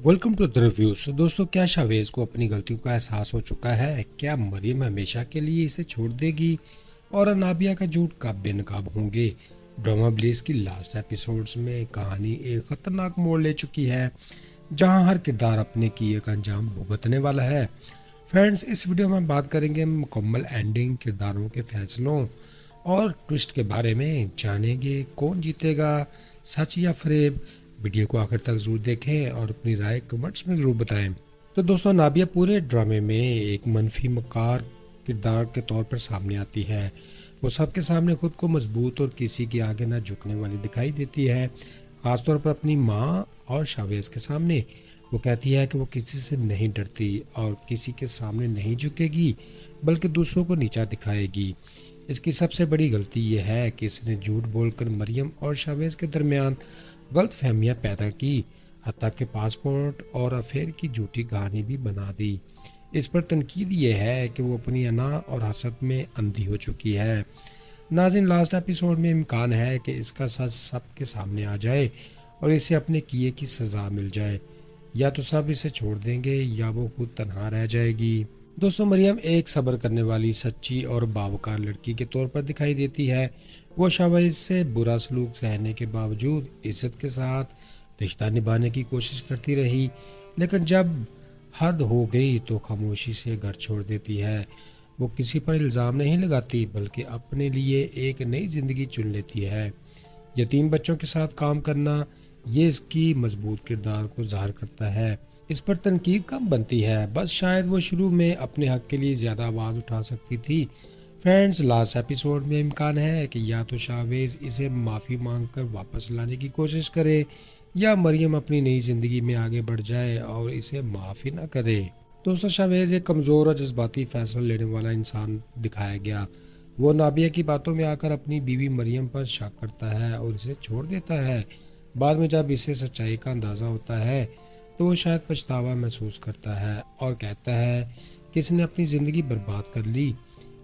Welcome to the reviews. तो दोस्तों, क्या शावेज को अपनी गलतियों का एहसास हो चुका है? क्या मरियम हमेशा के लिए इसे छोड़ देगी और अनाबिया का झूठ कब बेनकाब होंगे? ड्रामा ब्लीस की लास्ट एपिसोड्स में कहानी एक खतरनाक मोड़ ले चुकी है, जहां हर किरदार अपने किए का अंजाम भुगतने वाला है। फ्रेंड्स, इस वीडियो में बात करेंगे मुकम्मल एंडिंग, किरदारों के फैसलों और ट्विस्ट के बारे में। जानेंगे कौन जीतेगा, सच या फरेब। वीडियो को आखिर तक जरूर देखें और अपनी राय कमेंट्स में जरूर बताएं। तो दोस्तों, नाबिया पूरे ड्रामे में एक मनफी मकार किरदार के तौर पर सामने आती है। वो सबके सामने खुद को मजबूत और किसी के आगे ना झुकने वाली दिखाई देती है, खासतौर पर अपनी माँ और शावेज के सामने। वो कहती है कि वो किसी से नहीं डरती और किसी के सामने नहीं झुकेगी, बल्कि दूसरों को नीचा दिखाएगी। इसकी सबसे बड़ी गलती यह है कि इसने झूठ बोलकर मरियम और शावेज के दरमियान गलत फहमियाँ पैदा की, हत्ता के पासपोर्ट और अफेयर की झूठी कहानी भी बना दी। इस पर तनकीद ये है कि वो अपनी अना और हसद में अंधी हो चुकी है। नाज़रीन, लास्ट एपिसोड में इम्कान है कि इसका सच सबके सामने आ जाए और इसे अपने किए की सज़ा मिल जाए। या तो सब इसे छोड़ देंगे या वो खुद तन्हा रह जाएगी। दोस्तों, मरियम एक सब्र करने वाली, सच्ची और बावकार लड़की के तौर पर दिखाई देती है। वो शावेज से बुरा सलूक सहने के बावजूद इज्जत के साथ रिश्ता निभाने की कोशिश करती रही, लेकिन जब हद हो गई तो खामोशी से घर छोड़ देती है। वो किसी पर इल्ज़ाम नहीं लगाती, बल्कि अपने लिए एक नई ज़िंदगी चुन लेती है। यतीम बच्चों के साथ काम करना, ये इसकी मजबूत किरदार को ज़ाहिर करता है। इस पर तनकीद कम बनती है, बस शायद वो शुरू में अपने हक के लिए ज़्यादा आवाज़ उठा सकती थी। फ्रेंड्स, लास्ट एपिसोड में इम्कान है कि या तो शावेज इसे माफ़ी मांगकर वापस लाने की कोशिश करे, या मरियम अपनी नई ज़िंदगी में आगे बढ़ जाए और इसे माफ़ी ना करे। दोस्तों, शावेज एक कमज़ोर और जज्बाती फैसला लेने वाला इंसान दिखाया गया। वो नाबिया की बातों में आकर अपनी बीवी मरियम पर शक करता है और इसे छोड़ देता है। बाद में जब इसे सच्चाई का अंदाज़ा होता है तो वो शायद पछतावा महसूस करता है और कहता है कि इसने अपनी ज़िंदगी बर्बाद कर ली।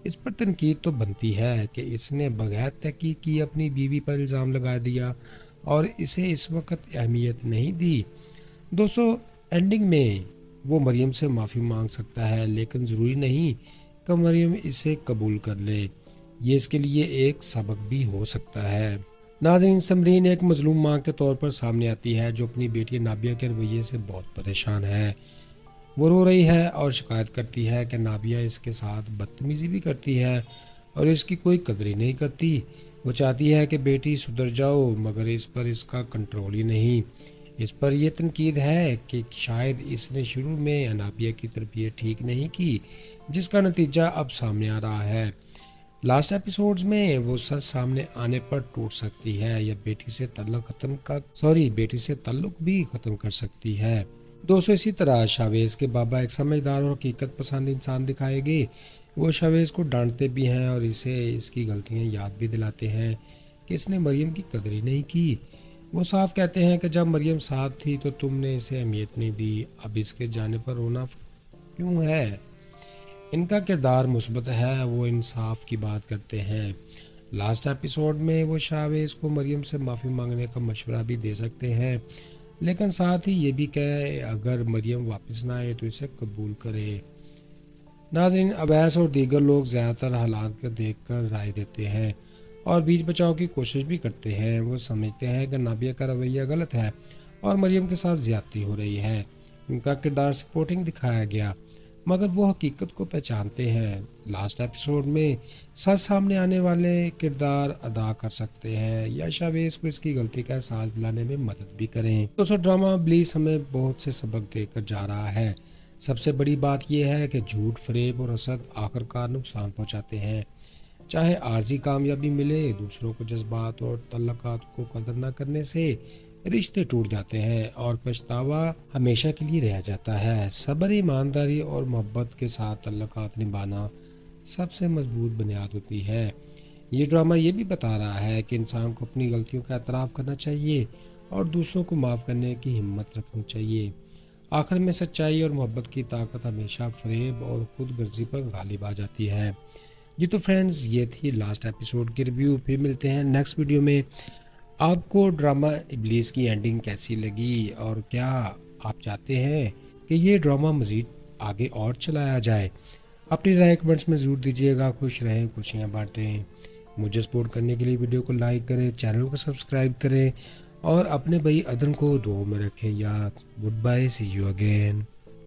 इस पर तनकीद तो बनती है कि इसने बगैर तहकीक की अपनी बीवी पर इल्ज़ाम लगा दिया और इसे इस वक्त अहमियत नहीं दी। दोस्तों, एंडिंग में वो मरियम से माफ़ी मांग सकता है, लेकिन ज़रूरी नहीं कि मरियम इसे कबूल कर ले। ये इसके लिए एक सबक भी हो सकता है। नाज़रीन, समरीन एक मजलूम माँ के तौर पर सामने आती है, जो अपनी बेटी नाबिया के रवैये से बहुत परेशान है। वो रो रही है और शिकायत करती है कि नाबिया इसके साथ बदतमीज़ी भी करती है और इसकी कोई कदर ही नहीं करती। वो चाहती है कि बेटी सुधर जाओ, मगर इस पर इसका कंट्रोल ही नहीं। इस पर यह तनकीद है कि शायद इसने शुरू में नाबिया की तरबियत ठीक नहीं की, जिसका नतीजा अब सामने आ रहा है। लास्ट एपिसोड्स में वो सच सामने आने पर टूट सकती है या बेटी से ताल्लुक भी ख़त्म कर सकती है। दोस्तों, इसी तरह शावेज के बाबा एक समझदार और हकीकत पसंद इंसान दिखाए गए। वो शावेज को डांटते भी हैं और इसे इसकी गलतियां याद भी दिलाते हैं कि इसने मरियम की कदर ही नहीं की। वो साफ कहते हैं कि जब मरियम साथ थी तो तुमने इसे अहमियत नहीं दी, अब इसके जाने पर रोना क्यों है। इनका किरदार मुस्बत है, वो इंसाफ की बात करते हैं। लास्ट एपिसोड में वो शावेज को मरियम से माफ़ी मांगने का मशवरा भी दे सकते हैं, लेकिन साथ ही ये भी कहे अगर मरियम वापस ना आए तो इसे कबूल करे। नाज़रीन, अवैस और दीगर लोग ज़्यादातर हालात को देख कर राय देते हैं और बीच बचाव की कोशिश भी करते हैं। वो समझते हैं कि नाबिया का रवैया गलत है और मरियम के साथ ज़्यादती हो रही है। उनका किरदार सपोर्टिंग दिखाया गया, मगर वो हकीकत को पहचानते हैं। लास्ट एपिसोड में सच सामने आने वाले किरदार अदा कर सकते हैं या शावेज को इसकी गलती का एहसास दिलाने में मदद भी करें। दोस्तों, ड्रामा ब्लीस हमें बहुत से सबक देकर जा रहा है। सबसे बड़ी बात यह है कि झूठ, फरेब और हसद आखिरकार नुकसान पहुंचाते हैं। चाहे आर्जी कामयाबी मिले, दूसरों को जज्बात और तल्लुकात को कदर न करने से रिश्ते टूट जाते हैं और पछतावा हमेशा के लिए रह जाता है। सब्र, ईमानदारी और मोहब्बत के साथ तल्लुकात निभाना सबसे मजबूत बुनियाद होती है। ये ड्रामा ये भी बता रहा है कि इंसान को अपनी गलतियों का एतराफ़ करना चाहिए और दूसरों को माफ़ करने की हिम्मत रखनी चाहिए। आखिर में सच्चाई और मोहब्बत की ताकत हमेशा फरेब और खुद गर्जी पर गालिब आ जाती है। जी तो फ्रेंड्स, ये थी लास्ट एपिसोड की रिव्यू। फिर मिलते हैं नेक्स्ट वीडियो में। आपको ड्रामा इब्लीस की एंडिंग कैसी लगी और क्या آپ چاہتے ہیں کہ یہ ڈرامہ مزید آگے اور چلایا جائے؟ اپنی رائے کمنٹس میں ضرور دیجیے گا۔ خوش رہیں، خوشیاں بانٹیں۔ مجھے سپورٹ کرنے کے لیے ویڈیو کو لائک کریں، چینل کو سبسکرائب کریں اور اپنے بھائی عدن کو دعاؤں میں رکھیں یاد۔ Goodbye, see you again.